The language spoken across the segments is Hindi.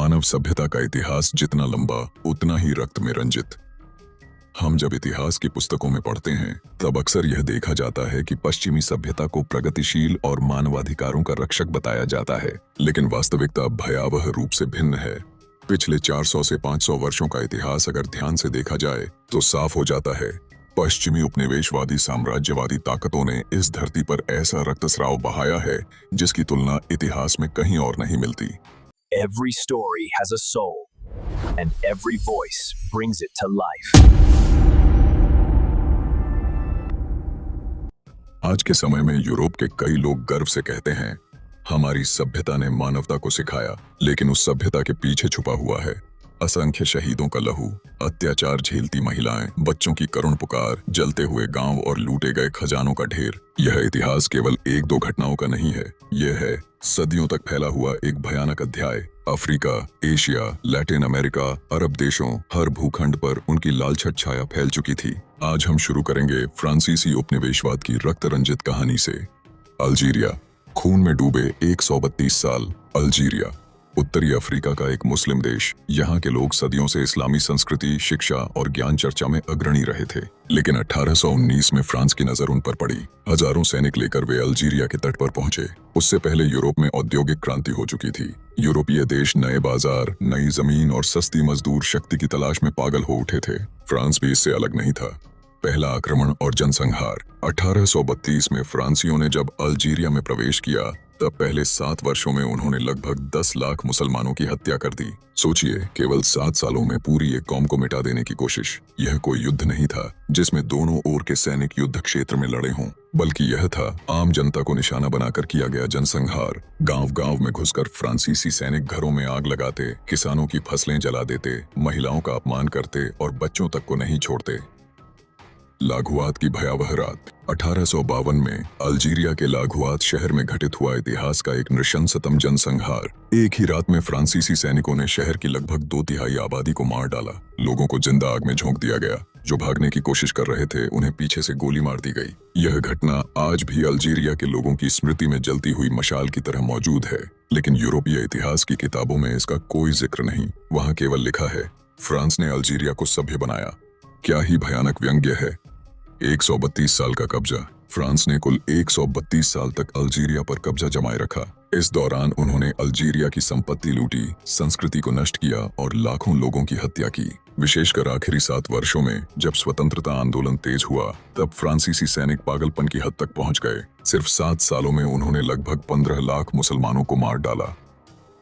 मानव सभ्यता का इतिहास जितना लंबा उतना ही रक्त में रंजित। हम जब इतिहास की पुस्तकों में पढ़ते हैं तब अक्सर यह देखा जाता है कि पश्चिमी सभ्यता को प्रगतिशील और मानवाधिकारों का रक्षक बताया जाता है, लेकिन वास्तविकता भयावह रूप से भिन्न है। पिछले 400 से 500 वर्षों का इतिहास अगर ध्यान से देखा जाए तो साफ हो जाता है, पश्चिमी उपनिवेशवादी साम्राज्यवादी ताकतों ने इस धरती पर ऐसा रक्तस्राव बहाया है जिसकी तुलना इतिहास में कहीं और नहीं मिलती। Every story has a soul, and every voice brings it to life. आज के समय में यूरोप के कई लोग गर्व से कहते हैं, हमारी सभ्यता ने मानवता को सिखाया, लेकिन उस सभ्यता के पीछे छुपा हुआ है असंख्य शहीदों का लहू, अत्याचार झेलती महिलाएं, बच्चों की करुण पुकार, जलते हुए गांव और लूटे गए खजानों का ढेर। यह इतिहास केवल एक दो घटनाओं का नहीं है, यह है सदियों तक फैला हुआ एक भयानक अध्याय। अफ्रीका, एशिया, लैटिन अमेरिका, अरब देशों, हर भूखंड पर उनकी लालछट छाया फैल चुकी थी। आज हम शुरू करेंगे फ्रांसीसी उपनिवेशवाद की रक्त रंजित कहानी से। अल्जीरिया, खून में डूबे 132 साल। अल्जीरिया उत्तरी अफ्रीका का एक मुस्लिम देश। यहाँ के लोग सदियों से इस्लामी संस्कृति, शिक्षा और ज्ञान चर्चा में अग्रणी रहे थे, लेकिन 1819 में फ्रांस की नजर उन पर पड़ी। हजारों सैनिक लेकर वे अल्जीरिया के तट पर पहुंचे। उससे पहले यूरोप में औद्योगिक क्रांति हो चुकी थी। यूरोपीय देश नए बाजार, नई जमीन और सस्ती मजदूर शक्ति की तलाश में पागल हो उठे थे। फ्रांस भी इससे अलग नहीं था। पहला आक्रमण और जनसंहार। 1832 में फ्रांसियों ने जब अल्जीरिया में प्रवेश किया तब पहले 7 वर्षों में उन्होंने लगभग 10 लाख मुसलमानों की हत्या कर दी। सोचिए, केवल 7 सालों में पूरी एक कौम को मिटा देने की कोशिश। यह कोई युद्ध नहीं था जिसमें दोनों ओर के सैनिक युद्ध क्षेत्र में लड़े हों, बल्कि यह था आम जनता को निशाना बनाकर किया गया जनसंहार। गांव-गांव में घुसकर फ्रांसीसी सैनिक घरों में आग लगाते, किसानों की फसलें जला देते, महिलाओं का अपमान करते और बच्चों तक को नहीं छोड़ते। लागुआत की भयावह रात। 1852 में अल्जीरिया के लागुआत शहर में घटित हुआ इतिहास का एक नृशंसतम जनसंहार। एक ही रात में फ्रांसीसी सैनिकों ने शहर की लगभग 2/3 आबादी को मार डाला। लोगों को जिंदा आग में झोंक दिया गया। जो भागने की कोशिश कर रहे थे उन्हें पीछे से गोली मार दी गई। यह घटना आज भी अल्जीरिया के लोगों की स्मृति में जलती हुई मशाल की तरह मौजूद है, लेकिन यूरोपीय इतिहास की किताबों में इसका कोई जिक्र नहीं। वहाँ केवल लिखा है, फ्रांस ने अल्जीरिया को सभ्य बनाया। क्या ही भयानक व्यंग्य है। 132 साल का कब्जा। फ्रांस ने कुल 132 साल तक अल्जीरिया पर कब्जा जमाए रखा। इस दौरान उन्होंने अल्जीरिया की संपत्ति लूटी, संस्कृति को नष्ट किया और लाखों लोगों की हत्या की। विशेषकर आखिरी 7 वर्षों में जब स्वतंत्रता आंदोलन तेज हुआ तब फ्रांसीसी सैनिक पागलपन की हद तक पहुंच गए। सिर्फ 7 सालों में उन्होंने लगभग 15 लाख मुसलमानों को मार डाला।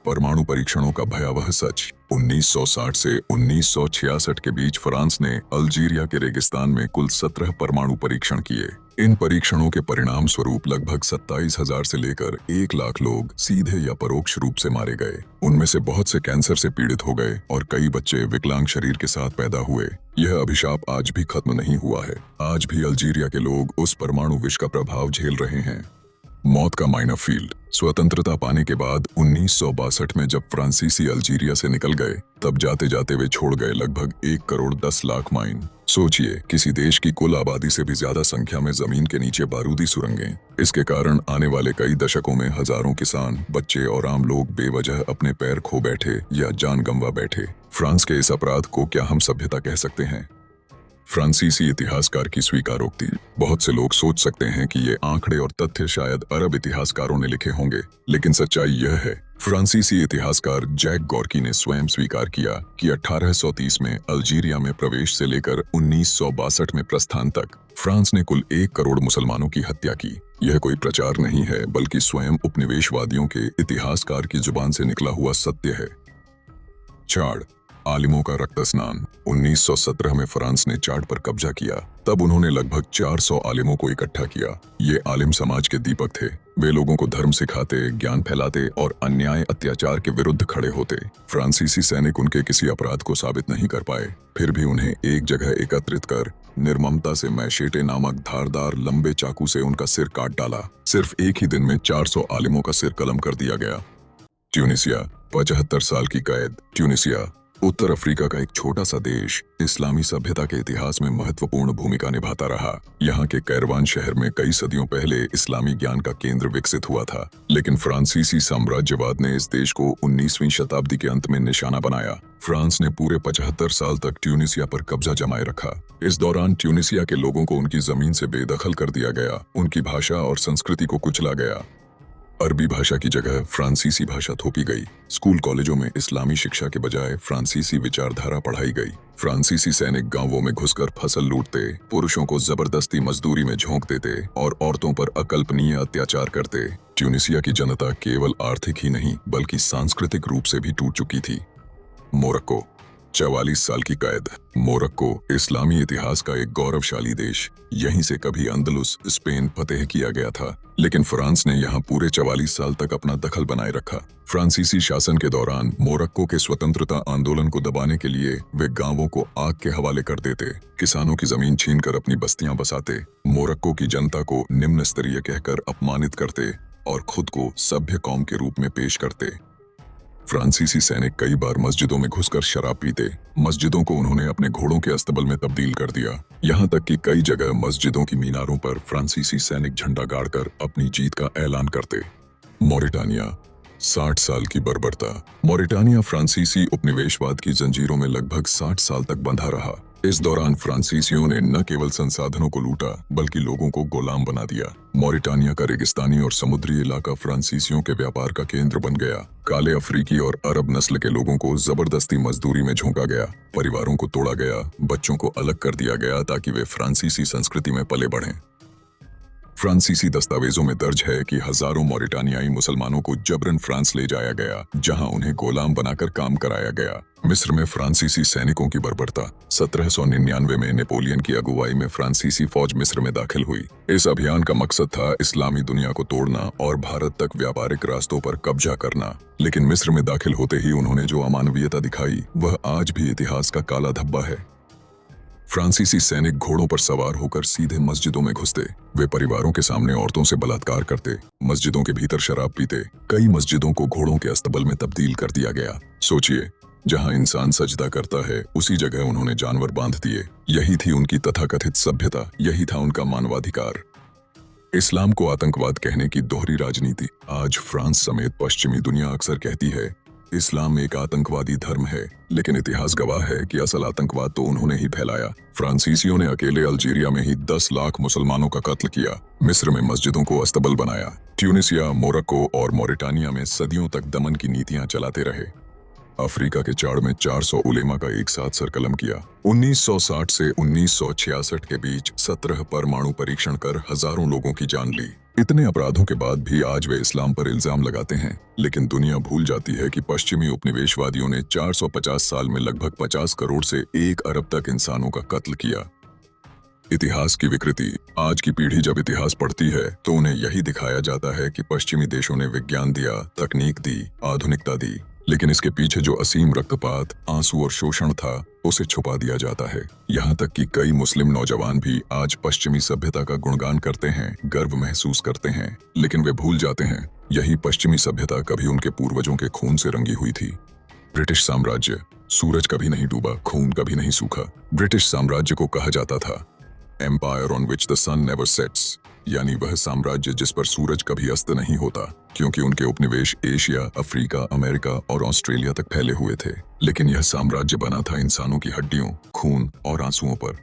परमाणु परीक्षणों का भयावह सच। 1960 से 1966 के बीच फ्रांस ने अल्जीरिया के रेगिस्तान में कुल 17 परमाणु परीक्षण किए। इन परीक्षणों के परिणाम स्वरूप लगभग 27,000 से लेकर 1 लाख लोग सीधे या परोक्ष रूप से मारे गए। उनमें से बहुत से कैंसर से पीड़ित हो गए और कई बच्चे विकलांग शरीर के साथ पैदा हुए। यह अभिशाप आज भी खत्म नहीं हुआ है। आज भी अल्जीरिया के लोग उस परमाणु विष का प्रभाव झेल रहे हैं। मौत का माइनफील्ड। स्वतंत्रता पाने के बाद 1962 में जब फ्रांसीसी अल्जीरिया से निकल गए तब जाते जाते वे छोड़ गए लगभग 1 करोड़ 10 लाख माइन। सोचिए, किसी देश की कुल आबादी से भी ज्यादा संख्या में जमीन के नीचे बारूदी सुरंगें। इसके कारण आने वाले कई दशकों में हजारों किसान, बच्चे और आम लोग बेवजह अपने पैर खो बैठे या जान गंवा बैठे। फ्रांस के इस अपराध को क्या हम सभ्यता कह सकते हैं? फ्रांसीसी इतिहासकार की स्वीकारोक्ति। बहुत से लोग सोच सकते हैं कि ये आंकड़े और तथ्य शायद अरब इतिहासकारों ने लिखे होंगे, लेकिन सच्चाई यह है, फ्रांसीसी इतिहासकार जैक गोर्की ने स्वयं स्वीकार किया कि 1830 में अल्जीरिया में प्रवेश से लेकर 1962 में प्रस्थान तक फ्रांस ने कुल 1 करोड़ मुसलमानों की हत्या की। यह कोई प्रचार नहीं है, बल्कि स्वयं उपनिवेशवादियों के इतिहासकार की जुबान से निकला हुआ सत्य है। चाड, आलिमों का रक्त स्नान। 1917 में फ्रांस ने चाड पर कब्जा किया। तब उन्होंने लगभग 400 आलिमों को इकट्ठा किया। ये आलिम समाज के दीपक थे। वे लोगों को धर्म सिखाते, ज्ञान फैलाते और अन्याय अत्याचार के विरुद्ध खड़े होते। फ्रांसीसी सैनिक उनके किसी अपराध को साबित नहीं कर पाए, फिर भी उन्हें एक जगह एकत्रित कर निर्ममता से मैशेटे नामक धारदार लंबे चाकू से उनका सिर काट डाला। सिर्फ एक ही दिन में 400 आलिमों का सिर कलम कर दिया गया। ट्यूनिसिया, 75 साल की कैद। ट्यूनिसिया उत्तर अफ्रीका का एक छोटा सा देश इस्लामी सभ्यता के इतिहास में महत्वपूर्ण भूमिका निभाता रहा। यहाँ के कैरवान शहर में कई सदियों पहले इस्लामी ज्ञान का केंद्र विकसित हुआ था, लेकिन फ्रांसीसी साम्राज्यवाद ने इस देश को 19वीं शताब्दी के अंत में निशाना बनाया। फ्रांस ने पूरे 75 साल तक ट्यूनिसिया पर कब्जा जमाए रखा। इस दौरान ट्यूनिसिया के लोगों को उनकी जमीन से बेदखल कर दिया गया, उनकी भाषा और संस्कृति को कुचला गया। अरबी भाषा की जगह फ्रांसीसी भाषा थोपी गई। स्कूल कॉलेजों में इस्लामी शिक्षा के बजाय फ्रांसीसी विचारधारा पढ़ाई गई। फ्रांसीसी सैनिक गांवों में घुसकर फसल लूटते, पुरुषों को जबरदस्ती मजदूरी में झोंक देते और औरतों पर अकल्पनीय अत्याचार करते। ट्यूनिसिया की जनता केवल आर्थिक ही नहीं बल्कि सांस्कृतिक रूप से भी टूट चुकी थी। मोरक्को, 44 साल की कैद। मोरक्को इस्लामी इतिहास का एक गौरवशाली देश। यहीं से कभी अंदलुस स्पेन फतेह किया गया था, लेकिन फ्रांस ने यहाँ पूरे 44 साल तक अपना दखल बनाए रखा। फ्रांसीसी शासन के दौरान मोरक्को के स्वतंत्रता आंदोलन को दबाने के लिए वे गांवों को आग के हवाले कर देते, किसानों की जमीन छीनकर अपनी बस्तियां बसाते, मोरक्को की जनता को निम्न स्तरीय कहकर अपमानित करते और खुद को सभ्य कौम के रूप में पेश करते। फ्रांसीसी सैनिक कई बार मस्जिदों में घुसकर शराब पीते। मस्जिदों को उन्होंने अपने घोड़ों के अस्तबल में तब्दील कर दिया। यहाँ तक कि कई जगह मस्जिदों की मीनारों पर फ्रांसीसी सैनिक झंडा गाड़कर अपनी जीत का ऐलान करते। मॉरिटानिया, 60 साल की बर्बरता। मॉरिटानिया फ्रांसीसी उपनिवेशवाद की जंजीरों में लगभग 60 साल तक बंधा रहा। इस दौरान फ्रांसीसियों ने न केवल संसाधनों को लूटा बल्कि लोगों को गुलाम बना दिया। मॉरिटानिया का रेगिस्तानी और समुद्री इलाका फ्रांसीसियों के व्यापार का केंद्र बन गया। काले अफ्रीकी और अरब नस्ल के लोगों को जबरदस्ती मजदूरी में झोंका गया, परिवारों को तोड़ा गया, बच्चों को अलग कर दिया गया ताकि वे फ्रांसीसी संस्कृति में पले बढ़ें। फ्रांसीसी दस्तावेजों में दर्ज है कि हजारों मॉरिटानियाई मुसलमानों को जबरन फ्रांस ले जाया गया, जहां उन्हें गुलाम बनाकर काम कराया गया। मिस्र में फ्रांसीसी सैनिकों की बर्बरता। 1799 में नेपोलियन की अगुवाई में फ्रांसीसी फौज मिस्र में दाखिल हुई। इस अभियान का मकसद था इस्लामी दुनिया को तोड़ना और भारत तक व्यापारिक रास्तों पर कब्जा करना। लेकिन मिस्र में दाखिल होते ही उन्होंने जो अमानवीयता दिखाई वह आज भी इतिहास का काला धब्बा है। फ्रांसीसी सैनिक घोड़ों पर सवार होकर सीधे मस्जिदों में घुसते। वे परिवारों के सामने औरतों से बलात्कार करते, मस्जिदों के भीतर शराब पीते। कई मस्जिदों को घोड़ों के अस्तबल में तब्दील कर दिया गया। सोचिए, जहां इंसान सजदा करता है उसी जगह उन्होंने जानवर बांध दिए। यही थी उनकी तथाकथित सभ्यता, यही था उनका मानवाधिकार। इस्लाम को आतंकवाद कहने की दोहरी राजनीति। आज फ्रांस समेत पश्चिमी दुनिया अक्सर कहती है इस्लाम एक आतंकवादी धर्म है, लेकिन इतिहास गवाह है कि असल आतंकवाद तो उन्होंने ही फैलाया। फ्रांसीसियों ने अकेले अल्जीरिया में ही 10 लाख मुसलमानों का कत्ल किया, मिस्र में मस्जिदों को अस्तबल बनाया, ट्यूनिसिया, मोरक्को और मॉरिटानिया में सदियों तक दमन की नीतियां चलाते रहे। अफ्रीका के चाड़ में 400 उलेमा का एक साथ सरकलम किया। 1960 से 1966 के बीच 17 परमाणु परीक्षण कर हजारों लोगों की जान ली। इतने अपराधों के बाद भी आज वे इस्लाम पर इल्जाम लगाते हैं, लेकिन दुनिया भूल जाती है कि पश्चिमी उपनिवेशवादियों ने 450 साल में लगभग 50 करोड़ से 1 अरब तक इंसानों का कत्ल किया। इतिहास की विकृति। आज की पीढ़ी जब इतिहास पढ़ती है तो उन्हें यही दिखाया जाता है कि पश्चिमी देशों ने विज्ञान दिया, तकनीक दी, आधुनिकता दी, लेकिन इसके पीछे जो असीम रक्तपात, आंसू और शोषण था उसे छुपा दिया जाता है। यहाँ तक कि कई मुस्लिम नौजवान भी आज पश्चिमी सभ्यता का गुणगान करते हैं, गर्व महसूस करते हैं, लेकिन वे भूल जाते हैं यही पश्चिमी सभ्यता कभी उनके पूर्वजों के खून से रंगी हुई थी। ब्रिटिश साम्राज्य। सूरज कभी नहीं डूबा, खून कभी नहीं सूखा। ब्रिटिश साम्राज्य को कहा जाता था empire on which the sun never sets, यानी वह साम्राज्य जिस पर सूरज कभी अस्त नहीं होता, क्योंकि उनके उपनिवेश एशिया, अफ्रीका, अमेरिका और ऑस्ट्रेलिया तक फैले हुए थे। लेकिन यह साम्राज्य बना था इंसानों की हड्डियों, खून और आंसुओं पर।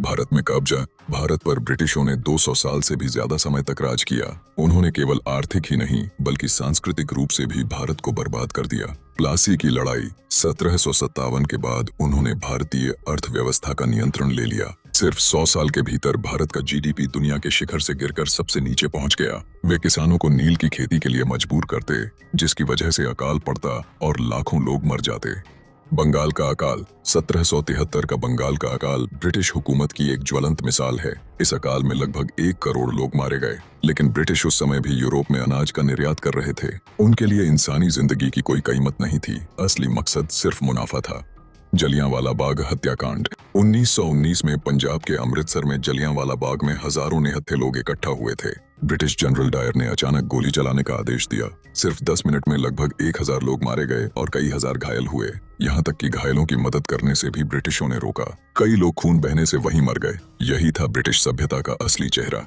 भारत में कब्जा। भारत पर ब्रिटिशों ने 200 साल से भी ज्यादा समय तक राज किया। उन्होंने केवल आर्थिक ही नहीं बल्कि सांस्कृतिक रूप से भी भारत को बर्बाद कर दिया। प्लासी की लड़ाई। 1757 के बाद उन्होंने भारतीय अर्थव्यवस्था का नियंत्रण ले लिया। सिर्फ 100 साल के भीतर भारत का जीडीपी दुनिया के शिखर से गिरकर सबसे नीचे पहुंच गया। वे किसानों को नील की खेती के लिए मजबूर करते, जिसकी वजह से अकाल पड़ता और लाखों लोग मर जाते। बंगाल का अकाल। 1773 का बंगाल का अकाल ब्रिटिश हुकूमत की एक ज्वलंत मिसाल है। इस अकाल में लगभग 1 करोड़ लोग मारे गए, लेकिन ब्रिटिश उस समय भी यूरोप में अनाज का निर्यात कर रहे थे। उनके लिए इंसानी जिंदगी की कोई कीमत नहीं थी, असली मकसद सिर्फ मुनाफा था। जलियांवाला बाग हत्याकांड। 1919 में पंजाब के अमृतसर में जलियांवाला बाग में हजारों निहत्थे लोग इकट्ठा हुए थे। ब्रिटिश जनरल डायर ने अचानक गोली चलाने का आदेश दिया। सिर्फ 10 मिनट में लगभग 1000 लोग मारे गए और कई हजार घायल हुए। यहाँ तक कि घायलों की मदद करने से भी ब्रिटिशों ने रोका। कई लोग खून बहने से वहीं मर गए। यही था ब्रिटिश सभ्यता का असली चेहरा।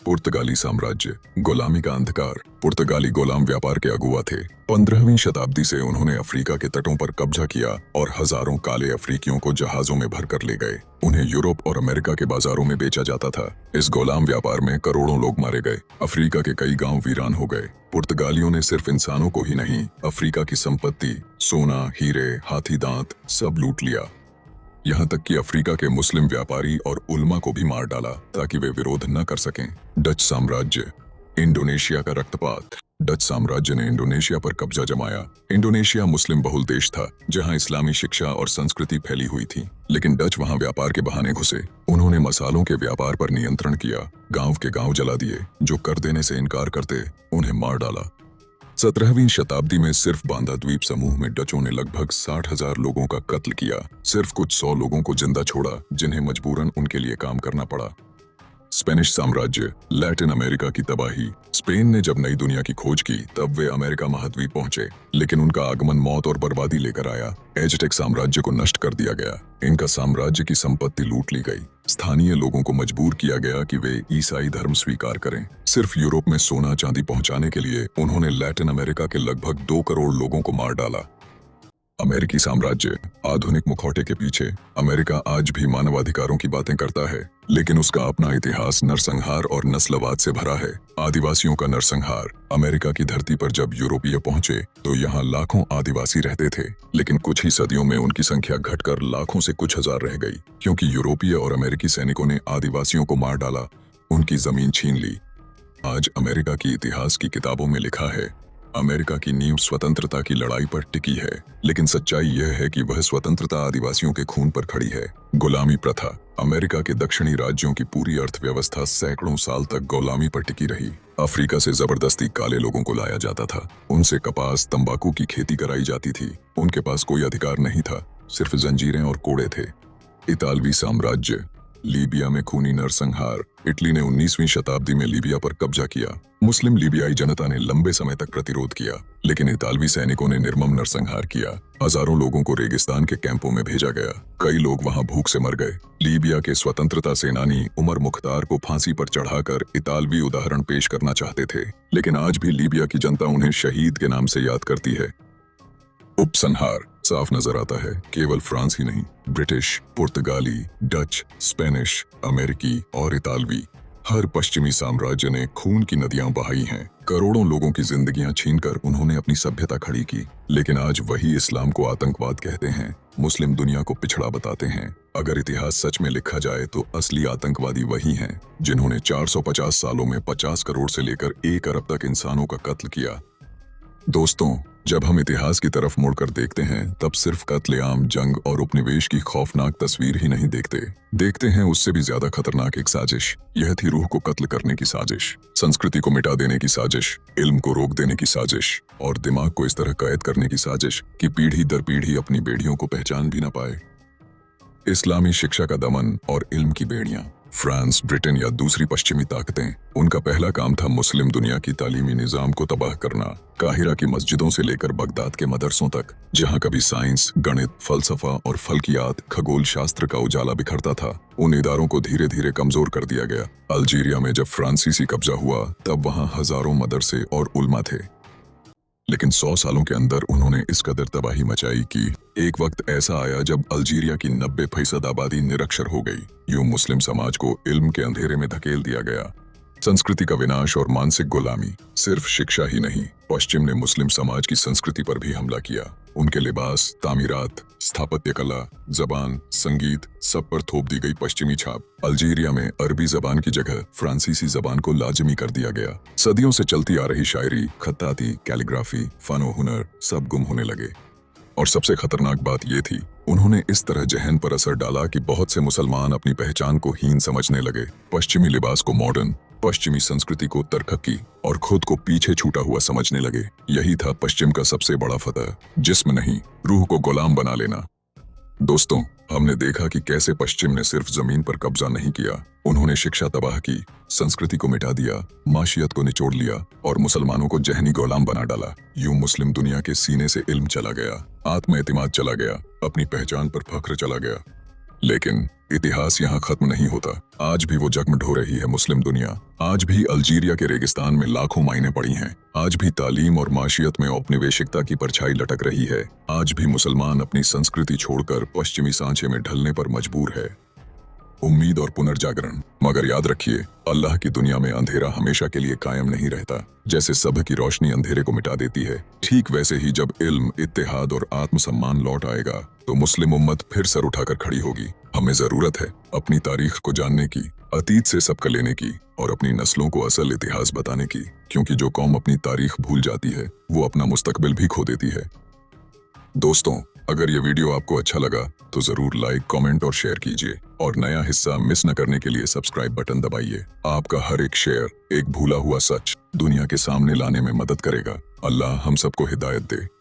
पुर्तगाली साम्राज्य, गुलामी का अंधकार। पुर्तगाली गुलाम व्यापार के अगुआ थे। 15वीं शताब्दी से उन्होंने अफ्रीका के तटों पर कब्जा किया और हजारों काले अफ्रीकियों को जहाजों में भरकर ले गए। उन्हें यूरोप और अमेरिका के बाजारों में बेचा जाता था। इस गुलाम व्यापार में करोड़ों लोग मारे गए। अफ्रीका के कई गांव वीरान हो गए। पुर्तगालियों ने सिर्फ इंसानों को ही नहीं, अफ्रीका की संपत्ति, सोना, हीरे, हाथी दांत सब लूट लिया। यहाँ तक कि अफ्रीका के मुस्लिम व्यापारी और उल्मा को भी मार डाला ताकि वे विरोध न कर सकें। डच साम्राज्य, इंडोनेशिया का रक्तपात। डच साम्राज्य ने इंडोनेशिया पर कब्जा जमाया। इंडोनेशिया मुस्लिम बहुल देश था जहां इस्लामी शिक्षा और संस्कृति फैली हुई थी, लेकिन डच वहां व्यापार के बहाने घुसे। उन्होंने मसालों के व्यापार पर नियंत्रण किया, गांव के गांव जला दिए, जो कर देने से इनकार करते उन्हें मार डाला। 17वीं शताब्दी में सिर्फ बांदा द्वीप समूह में डचों ने लगभग 60,000 लोगों का कत्ल किया। सिर्फ कुछ 100 लोगों को जिंदा छोड़ा जिन्हें मजबूरन उनके लिए काम करना पड़ा। स्पेनिश साम्राज्य, लैटिन अमेरिका की तबाही। स्पेन ने जब नई दुनिया की खोज की तब वे अमेरिका महाद्वीप पहुंचे, लेकिन उनका आगमन मौत और बर्बादी लेकर आया। एज़टेक साम्राज्य को नष्ट कर दिया गया। इनका साम्राज्य की संपत्ति लूट ली गई। स्थानीय लोगों को मजबूर किया गया कि वे ईसाई धर्म स्वीकार करें। सिर्फ यूरोप में सोना चांदी पहुंचाने के लिए उन्होंने लैटिन अमेरिका के लगभग 2 करोड़ लोगों को मार डाला। अमेरिकी साम्राज्य, आधुनिक मुखौटे के पीछे अमेरिका आज भी मानवाधिकारों की बातें करता है, लेकिन उसका अपना इतिहास नरसंहार और नस्लवाद से भरा है। आदिवासियों का नरसंहार। अमेरिका की धरती पर जब यूरोपीय पहुंचे तो यहाँ लाखों आदिवासी रहते थे, लेकिन कुछ ही सदियों में उनकी संख्या घटकर लाखों से कुछ हजार रह गई, क्योंकि यूरोपीय और अमेरिकी सैनिकों ने आदिवासियों को मार डाला, उनकी जमीन छीन ली। आज अमेरिका की इतिहास की किताबों में लिखा है, अमेरिका की नींव स्वतंत्रता की लड़ाई पर टिकी है, लेकिन सच्चाई यह है कि वह स्वतंत्रता आदिवासियों के खून पर खड़ी है। गुलामी प्रथा। अमेरिका के दक्षिणी राज्यों की पूरी अर्थव्यवस्था सैकड़ों साल तक गुलामी पर टिकी रही। अफ्रीका से जबरदस्ती काले लोगों को लाया जाता था। उनसे कपास, तंबाकू की खेती कराई जाती थी। उनके पास कोई अधिकार नहीं था, सिर्फ जंजीरें और कोड़े थे। इतालवी साम्राज्य, लीबिया में खूनी नरसंहार। इटली ने 19वीं शताब्दी में लीबिया पर कब्जा किया। मुस्लिम लीबियाई जनता ने लंबे समय तक प्रतिरोध किया, लेकिन इतालवी सैनिकों ने निर्मम नरसंहार किया। हजारों लोगों को रेगिस्तान के कैंपों में भेजा गया। कई लोग वहां भूख से मर गए। लीबिया के स्वतंत्रता सेनानी उमर मुख्तार को फांसी पर चढ़ाकर इतालवी उदाहरण पेश करना चाहते थे, लेकिन आज भी लीबिया की जनता उन्हें शहीद के नाम से याद करती है। उपसंहार। साफ नजर आता है केवल फ्रांस ही नहीं, ब्रिटिश, पुर्तगाली, डच, स्पेनिश, अमेरिकी और इतालवी, हर पश्चिमी साम्राज्य ने खून की नदियां बहाई हैं। करोड़ों लोगों की जिंदगियां छीनकर उन्होंने अपनी सभ्यता खड़ी की, लेकिन आज वही इस्लाम को आतंकवाद कहते हैं, मुस्लिम दुनिया को पिछड़ा बताते हैं। अगर इतिहास सच में लिखा जाए तो असली आतंकवादी वही हैं जिन्होंने 450 सालों में 50 करोड़ से लेकर 1 अरब तक इंसानों का कत्ल किया। दोस्तों, जब हम इतिहास की तरफ मुड़कर देखते हैं तब सिर्फ कत्लेआम, जंग और उपनिवेश की खौफनाक तस्वीर ही नहीं देखते हैं उससे भी ज्यादा खतरनाक एक साजिश। यह थी रूह को कत्ल करने की साजिश, संस्कृति को मिटा देने की साजिश, इल्म को रोक देने की साजिश और दिमाग को इस तरह कैद करने की साजिश कि पीढ़ी दर पीढ़ी अपनी बेड़ियों को पहचान भी न पाए। इस्लामी शिक्षा का दमन और इल्म की बेड़ियां। फ्रांस, ब्रिटेन या दूसरी पश्चिमी ताकतें, उनका पहला काम था मुस्लिम दुनिया की तालीमी निजाम को तबाह करना। काहिरा की मस्जिदों से लेकर बगदाद के मदरसों तक, जहां कभी साइंस, गणित, फलसफा और फल्कियात, खगोल शास्त्र का उजाला बिखरता था, उन इदारों को धीरे धीरे कमजोर कर दिया गया। अल्जीरिया में जब फ्रांसीसी कब्जा हुआ तब वहां हजारों मदरसे और उल्मा थे, लेकिन 100 सालों के अंदर उन्होंने इस कदर तबाही मचाई कि एक वक्त ऐसा आया जब अल्जीरिया की 90% आबादी निरक्षर हो गई। यूं मुस्लिम समाज को इल्म के अंधेरे में धकेल दिया गया। संस्कृति का विनाश और मानसिक गुलामी। सिर्फ शिक्षा ही नहीं, पश्चिम ने मुस्लिम समाज की संस्कृति पर भी हमला किया। उनके लिबास, तामीरात, स्थापत्य कला, जबान, संगीत, सब पर थोप दी गई पश्चिमी छाप। अल्जीरिया में अरबी जबान की जगह फ्रांसीसी जबान को लाजमी कर दिया गया। सदियों से चलती आ रही शायरी, खत्ताती, कैलीग्राफी, फनो हुनर सब गुम होने लगे। और सबसे खतरनाक बात ये थी, उन्होंने इस तरह जहन पर असर डाला कि बहुत से मुसलमान अपनी पहचान को हीन समझने लगे। पश्चिमी लिबास को मॉडर्न, पश्चिमी संस्कृति को तरक्की और खुद को पीछे छूटा हुआ समझने लगे। यही था पश्चिम का सबसे बड़ा फतह, जिस्म नहीं, रूह को गुलाम बना लेना। दोस्तों, हमने देखा कि कैसे पश्चिम ने सिर्फ जमीन पर कब्जा नहीं किया, उन्होंने शिक्षा तबाह की, संस्कृति को मिटा दिया, माशियत को निचोड़ लिया और मुसलमानों को जहनी गुलाम बना डाला। यूं मुस्लिम दुनिया के सीने से इल्म चला गया, आत्म-एतिमाद चला गया, अपनी पहचान पर फख्र चला गया। लेकिन इतिहास यहाँ खत्म नहीं होता। आज भी वो जख्म ढो रही है मुस्लिम दुनिया। आज भी अल्जीरिया के रेगिस्तान में लाखों मायने पड़ी हैं। आज भी तालीम और माशियत में औपनिवेशिकता की परछाई लटक रही है। आज भी मुसलमान अपनी संस्कृति छोड़कर पश्चिमी सांचे में ढलने पर मजबूर है। उम्मीद और पुनर्जागरण। मगर याद रखिए, अल्लाह की दुनिया में अंधेरा हमेशा के लिए कायम नहीं रहता। जैसे सुबह की रोशनी अंधेरे को मिटा देती है, ठीक वैसे ही जब इल्म, इत्तेहाद और आत्मसम्मान लौट आएगा तो मुस्लिम उम्मत फिर सर उठाकर खड़ी होगी। हमें जरूरत है अपनी तारीख को जानने की, अतीत से सबक लेने की और अपनी नस्लों को असल इतिहास बताने की, क्योंकि जो कौम अपनी तारीख भूल जाती है वो अपना मुस्तकबिल भी खो देती है। दोस्तों, अगर ये वीडियो आपको अच्छा लगा तो जरूर लाइक, कमेंट और शेयर कीजिए और नया हिस्सा मिस न करने के लिए सब्सक्राइब बटन दबाइए। आपका हर एक शेयर एक भूला हुआ सच दुनिया के सामने लाने में मदद करेगा। अल्लाह हम सबको हिदायत दे।